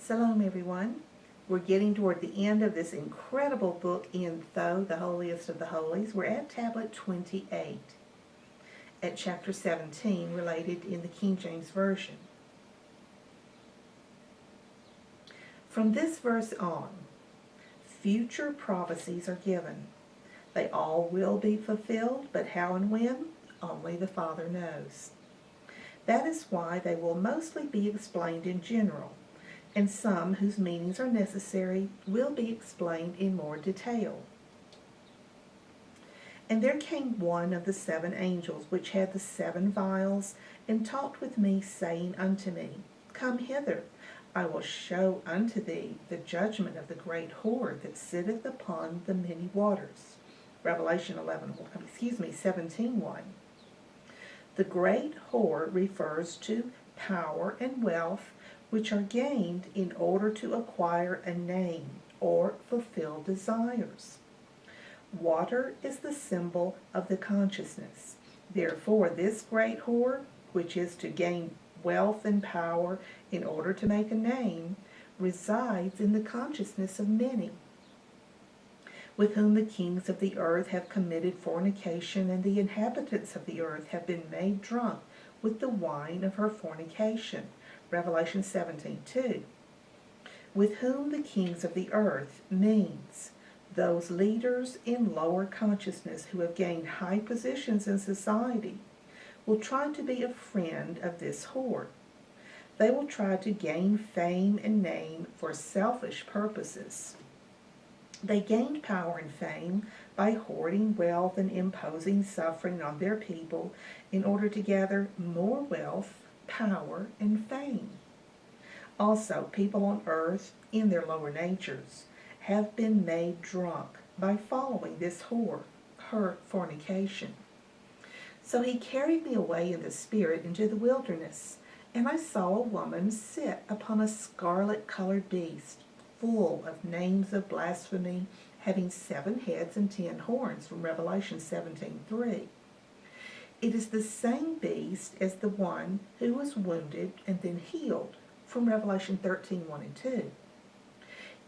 Shalom, everyone. We're getting toward the end of this incredible book in the holiest of the holies. We're at tablet 28, at chapter 17, related in the King James Version. From this verse on, future prophecies are given. They all will be fulfilled, but how and when, only the Father knows. That is why they will mostly be explained in general, and some whose meanings are necessary will be explained in more detail. And there came one of the 7 angels which had the 7 vials, and talked with me, saying unto me, Come hither, I will show unto thee the judgment of the great whore that sitteth upon the many waters. Revelation 17:1. The great whore refers to power and wealth, which are gained in order to acquire a name or fulfill desires. Water is the symbol of the consciousness. Therefore, this great whore, which is to gain wealth and power in order to make a name, resides in the consciousness of many, with whom the kings of the earth have committed fornication, and the inhabitants of the earth have been made drunk with the wine of her fornication. Revelation 17:2. With whom the kings of the earth means those leaders in lower consciousness who have gained high positions in society will try to be a friend of this whore. They will try to gain fame and name for selfish purposes. They gained power and fame by hoarding wealth and imposing suffering on their people in order to gather more wealth, power, and fame. Also, people on earth, in their lower natures, have been made drunk by following this whore, her fornication. So he carried me away in the spirit into the wilderness, and I saw a woman sit upon a scarlet-colored beast, full of names of blasphemy, having 7 heads and 10 horns, from Revelation 17:3. It is the same beast as the one who was wounded and then healed, from Revelation 13:1 and 2.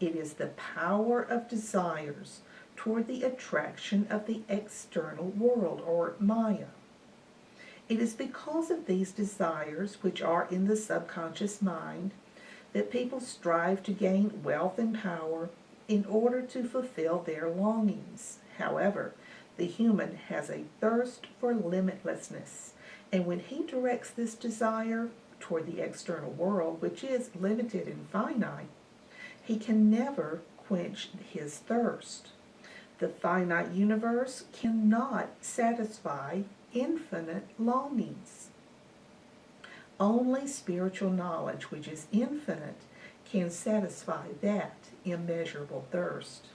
It is the power of desires toward the attraction of the external world, or Maya. It is because of these desires, which are in the subconscious mind, that people strive to gain wealth and power in order to fulfill their longings. However, the human has a thirst for limitlessness, and when he directs this desire toward the external world, which is limited and finite, he can never quench his thirst. The finite universe cannot satisfy infinite longings. Only spiritual knowledge, which is infinite, can satisfy that immeasurable thirst.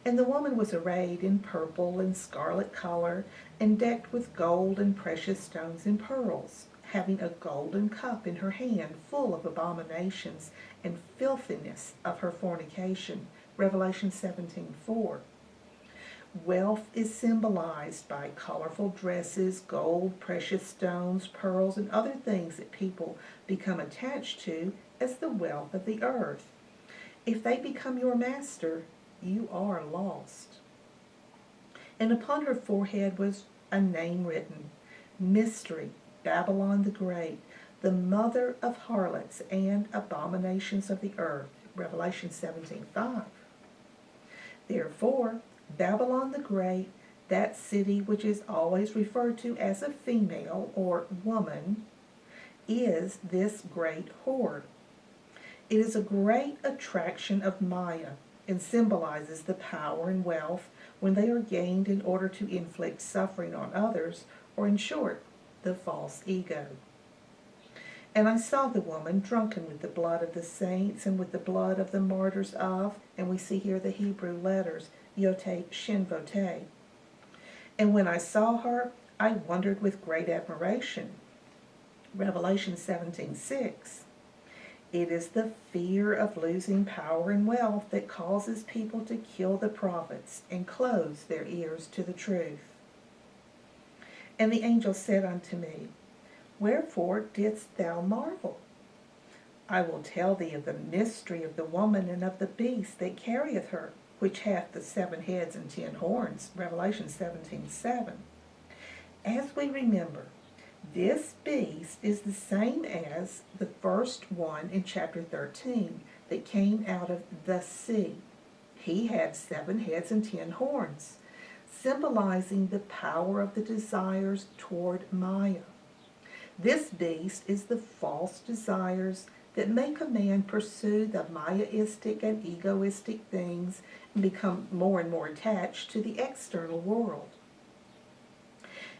And the woman was arrayed in purple and scarlet color, and decked with gold and precious stones and pearls, having a golden cup in her hand, full of abominations and filthiness of her fornication. Revelation 17:4. Wealth is symbolized by colorful dresses, gold, precious stones, pearls, and other things that people become attached to as the wealth of the earth. If they become your master, you are lost. And upon her forehead was a name written, Mystery, Babylon the Great, the mother of harlots and abominations of the earth. Revelation 17:5. Therefore, Babylon the Great, that city which is always referred to as a female or woman, is this great whore. It is a great attraction of Maya and symbolizes the power and wealth when they are gained in order to inflict suffering on others, or in short, the false ego. And I saw the woman drunken with the blood of the saints and with the blood of the martyrs of, and we see here the Hebrew letters, Yotei Shin Votei. And when I saw her, I wondered with great admiration. Revelation 17:6. It is the fear of losing power and wealth that causes people to kill the prophets and close their ears to the truth. And the angel said unto me, Wherefore didst thou marvel? I will tell thee of the mystery of the woman and of the beast that carrieth her, which hath the 7 heads and 10 horns. Revelation 17:7. As we remember, this beast is the same as the first one in chapter 13 that came out of the sea. He had 7 heads and 10 horns, symbolizing the power of the desires toward Maya. This beast is the false desires that make a man pursue the Mayaistic and egoistic things and become more and more attached to the external world.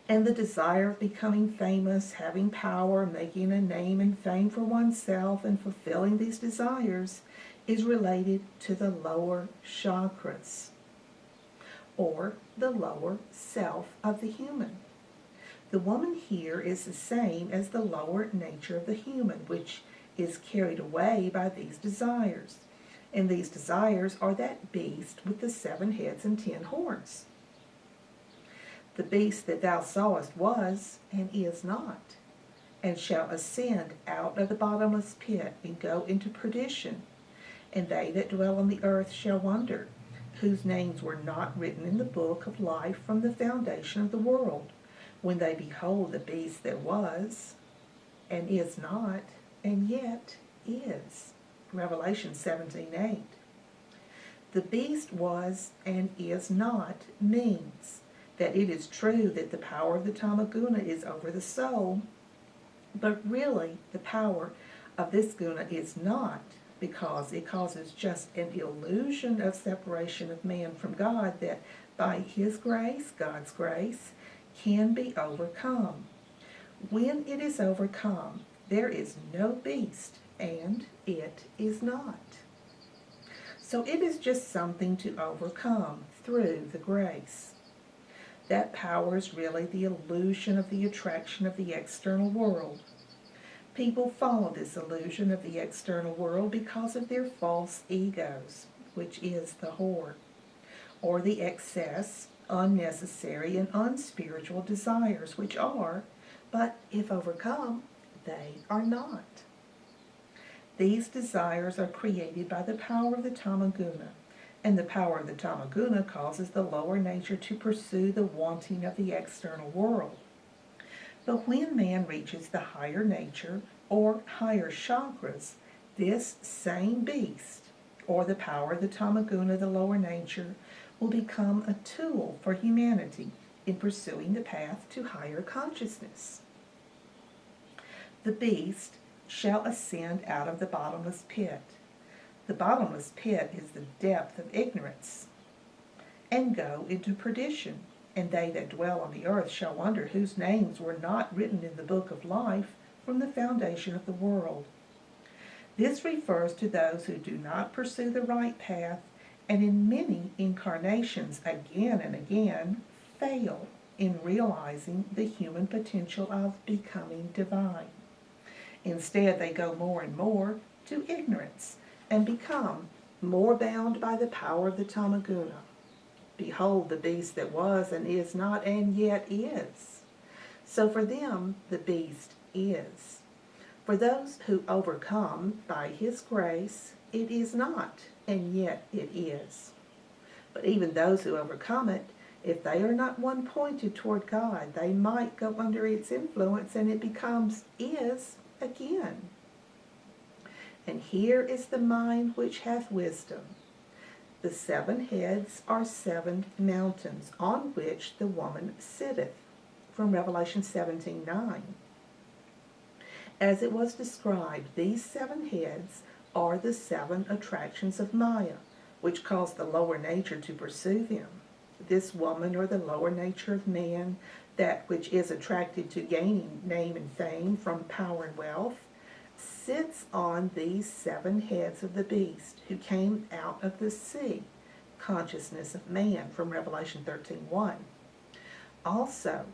And the desire of becoming famous, having power, making a name and fame for oneself, and fulfilling these desires is related to the lower chakras, or the lower self of the human. The woman here is the same as the lower nature of the human, which is carried away by these desires. And these desires are that beast with the 7 heads and 10 horns. The beast that thou sawest was, and is not, and shall ascend out of the bottomless pit, and go into perdition. And they that dwell on the earth shall wonder, whose names were not written in the book of life from the foundation of the world, when they behold the beast that was, and is not, and yet is. Revelation 17:8. The beast was and is not means that it is true that the power of the tamaguna is over the soul, but really the power of this guna is not, because it causes just an illusion of separation of man from God that by His grace, God's grace, can be overcome. When it is overcome, there is no beast, and it is not. So it is just something to overcome through the grace. That power is really the illusion of the attraction of the external world. People follow this illusion of the external world because of their false egos, which is the whore, or the excess, unnecessary, and unspiritual desires, which are, but if overcome, they are not. These desires are created by the power of the tamaguna, and the power of the tamaguna causes the lower nature to pursue the wanting of the external world. But when man reaches the higher nature, or higher chakras, this same beast, or the power of the tamaguna, the lower nature, will become a tool for humanity in pursuing the path to higher consciousness. The beast shall ascend out of the bottomless pit. The bottomless pit is the depth of ignorance, and go into perdition. And they that dwell on the earth shall wonder, whose names were not written in the book of life from the foundation of the world. This refers to those who do not pursue the right path, and in many incarnations again and again fail in realizing the human potential of becoming divine. Instead, they go more and more to ignorance and become more bound by the power of the tamaguna. Behold the beast that was and is not and yet is. So for them, the beast is. For those who overcome by His grace, it is not, and yet it is. But even those who overcome it, if they are not one pointed toward God, they might go under its influence, and it becomes is again. And here is the mind which hath wisdom. The 7 heads are 7 mountains on which the woman sitteth, from Revelation 17:9. As it was described, these 7 heads are the 7 attractions of Maya, which cause the lower nature to pursue them. This woman, or the lower nature of man, that which is attracted to gaining name and fame from power and wealth, sits on these 7 heads of the beast who came out of the sea, consciousness of man, from Revelation 13:1. Also,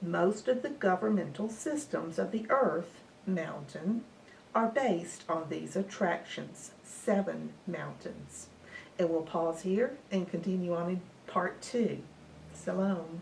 most of the governmental systems of the earth mountain are based on these attractions, 7 mountains. And we'll pause here and continue on in part 2. Shalom.